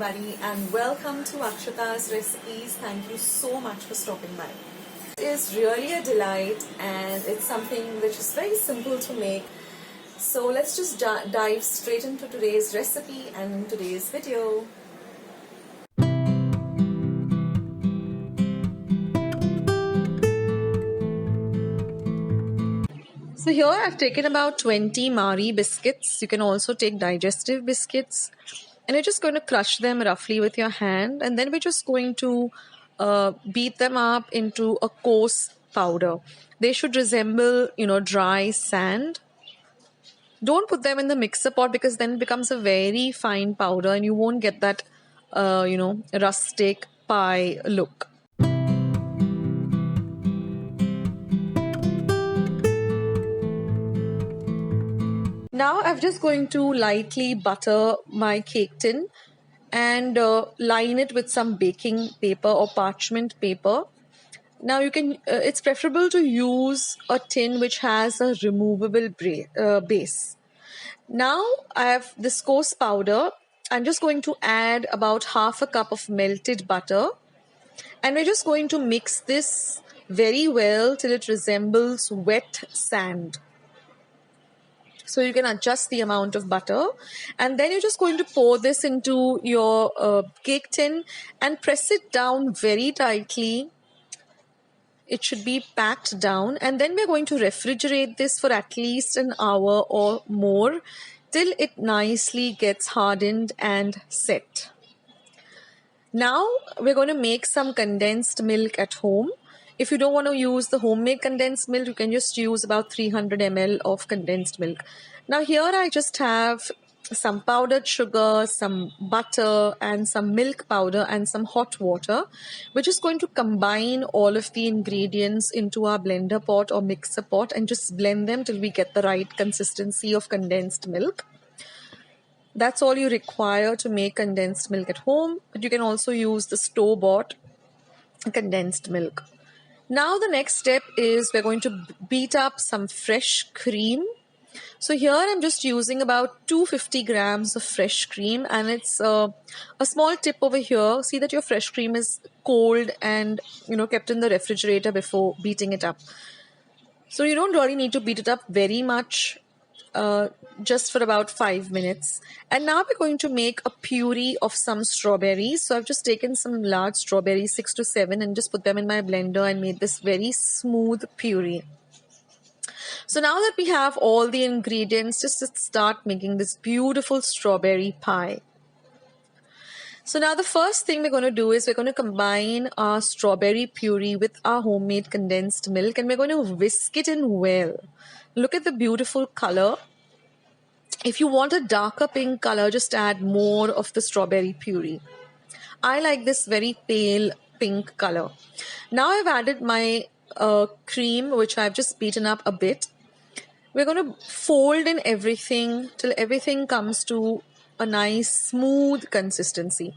everybody and welcome to Akshata's Recipes. Thank you so much for stopping by. It is really a delight and it's something which is very simple to make. So let's just dive straight into today's recipe and today's video. So here I've taken about 20 Marie biscuits. You can also take digestive biscuits. And you're just going to crush them roughly with your hand. And then we're just going to beat them up into a coarse powder. They should resemble, dry sand. Don't put them in the mixer pot because then it becomes a very fine powder and you won't get that, rustic pie look. Now I'm just going to lightly butter my cake tin and line it with some baking paper or parchment paper. Now you can, it's preferable to use a tin which has a removable base. Now I have this coarse powder. I'm just going to add about half a cup of melted butter. And we're just going to mix this very well till it resembles wet sand. So you can adjust the amount of butter and then you're just going to pour this into your cake tin and press it down very tightly. It should be packed down and then we're going to refrigerate this for at least an hour or more till it nicely gets hardened and set. Now we're going to make some condensed milk at home. If you don't want to use the homemade condensed milk, you can just use about 300 ml of condensed milk. Now here I just have some powdered sugar, some butter and some milk powder and some hot water. We're just going to combine all of the ingredients into our blender pot or mixer pot and just blend them till we get the right consistency of condensed milk. That's all you require to make condensed milk at home, but you can also use the store-bought condensed milk. Now the next step is we're going to beat up some fresh cream. So here I'm just using about 250 grams of fresh cream and it's a small tip over here. See that your fresh cream is cold and kept in the refrigerator before beating it up. So you don't really need to beat it up very much, just for about 5 minutes. And now we're going to make a puree of some strawberries. So I've just taken some large strawberries, 6 to 7, and just put them in my blender and made this very smooth puree. So now that we have all the ingredients, just to start making this beautiful strawberry pie. So now the first thing we're going to do is we're going to combine our strawberry puree with our homemade condensed milk and we're going to whisk it in well. Look at the beautiful color. If you want a darker pink color, just add more of the strawberry puree. I like this very pale pink color. Now I've added my cream, which I've just beaten up a bit. We're going to fold in everything till everything comes to a nice smooth consistency.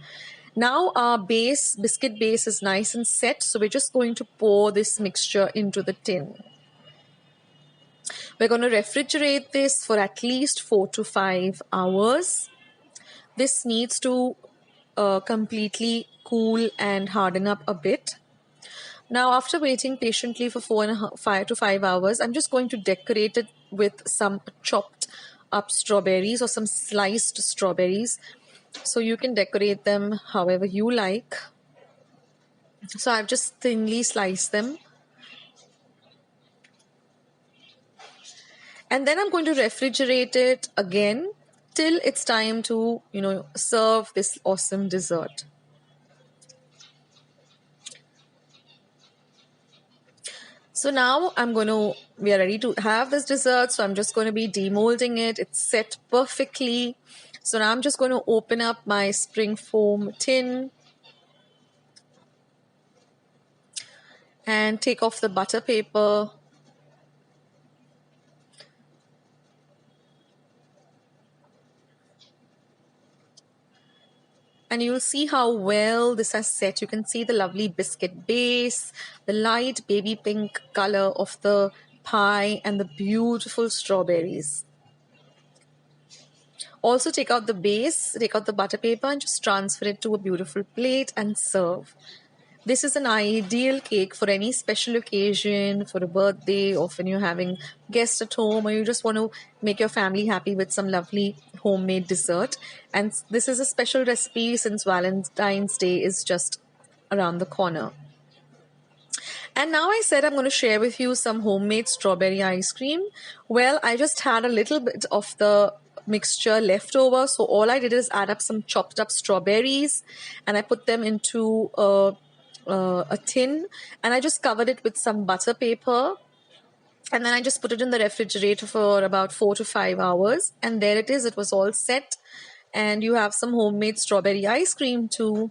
Now our biscuit base is nice and set. So we're just going to pour this mixture into the tin. We're going to refrigerate this for at least 4 to 5 hours. This needs to completely cool and harden up a bit. Now, after waiting patiently for 5 to 5 hours, I'm just going to decorate it with some chopped up strawberries or some sliced strawberries. So you can decorate them however you like. So I've just thinly sliced them. And then I'm going to refrigerate it again till it's time to, serve this awesome dessert. So now we are ready to have this dessert. So I'm just going to be demolding it. It's set perfectly. So now I'm just going to open up my spring foam tin and take off the butter paper. And you'll see how well this has set. You can see the lovely biscuit base, the light baby pink color of the pie, and the beautiful strawberries. Also take out the base, take out the butter paper and just transfer it to a beautiful plate and serve. This is an ideal cake for any special occasion, for a birthday, or when you're having guests at home, or you just want to make your family happy with some lovely homemade dessert. And this is a special recipe since Valentine's Day is just around the corner. And now I said I'm going to share with you some homemade strawberry ice cream. Well, I just had a little bit of the mixture left over, so all I did is add up some chopped up strawberries and I put them into a tin, and I just covered it with some butter paper, and then I just put it in the refrigerator for about 4 to 5 hours, and there it is. It was all set, and you have some homemade strawberry ice cream too.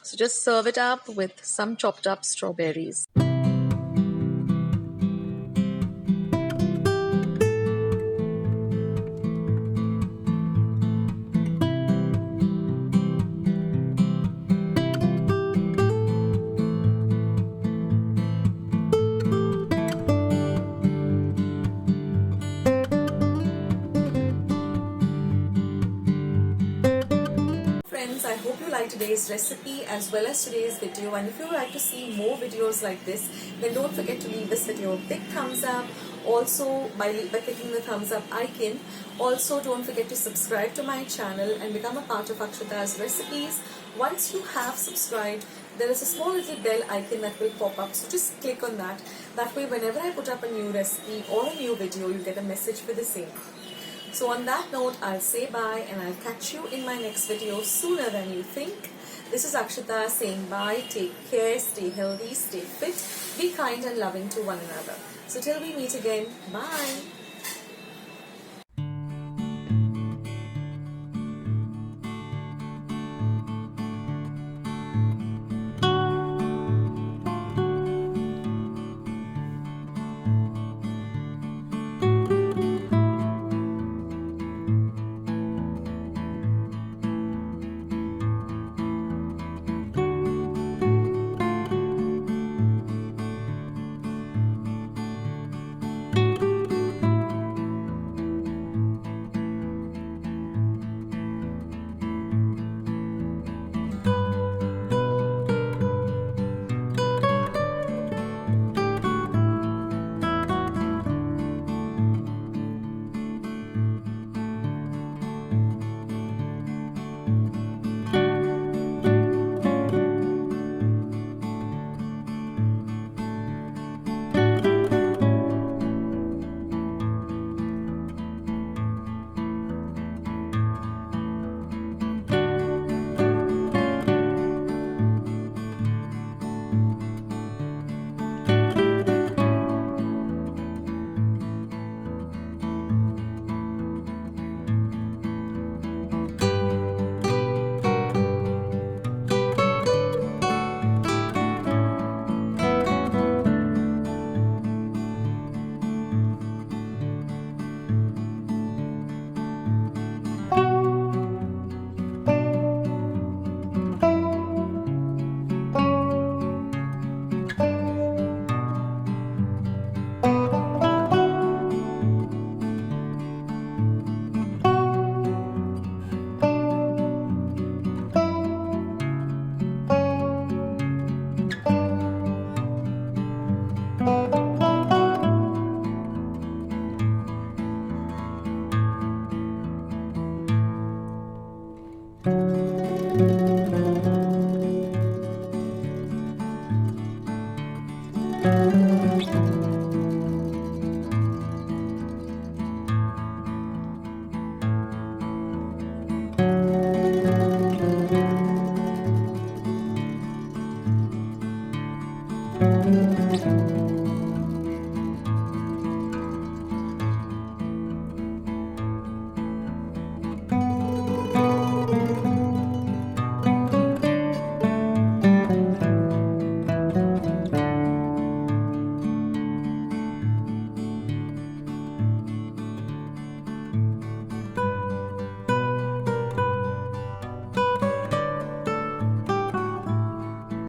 So just serve it up with some chopped up strawberries. Friends, I hope you like today's recipe as well as today's video, and if you would like to see more videos like this, then don't forget to leave this video a big thumbs up. Also, by clicking the thumbs up icon. Also, don't forget to subscribe to my channel and become a part of Akshata's recipes. Once you have subscribed, there is a small little bell icon that will pop up, so just click on that. That way, whenever I put up a new recipe or a new video, you get a message for the same. So on that note, I'll say bye and I'll catch you in my next video sooner than you think. This is Akshata saying bye, take care, stay healthy, stay fit, be kind and loving to one another. So till we meet again, bye.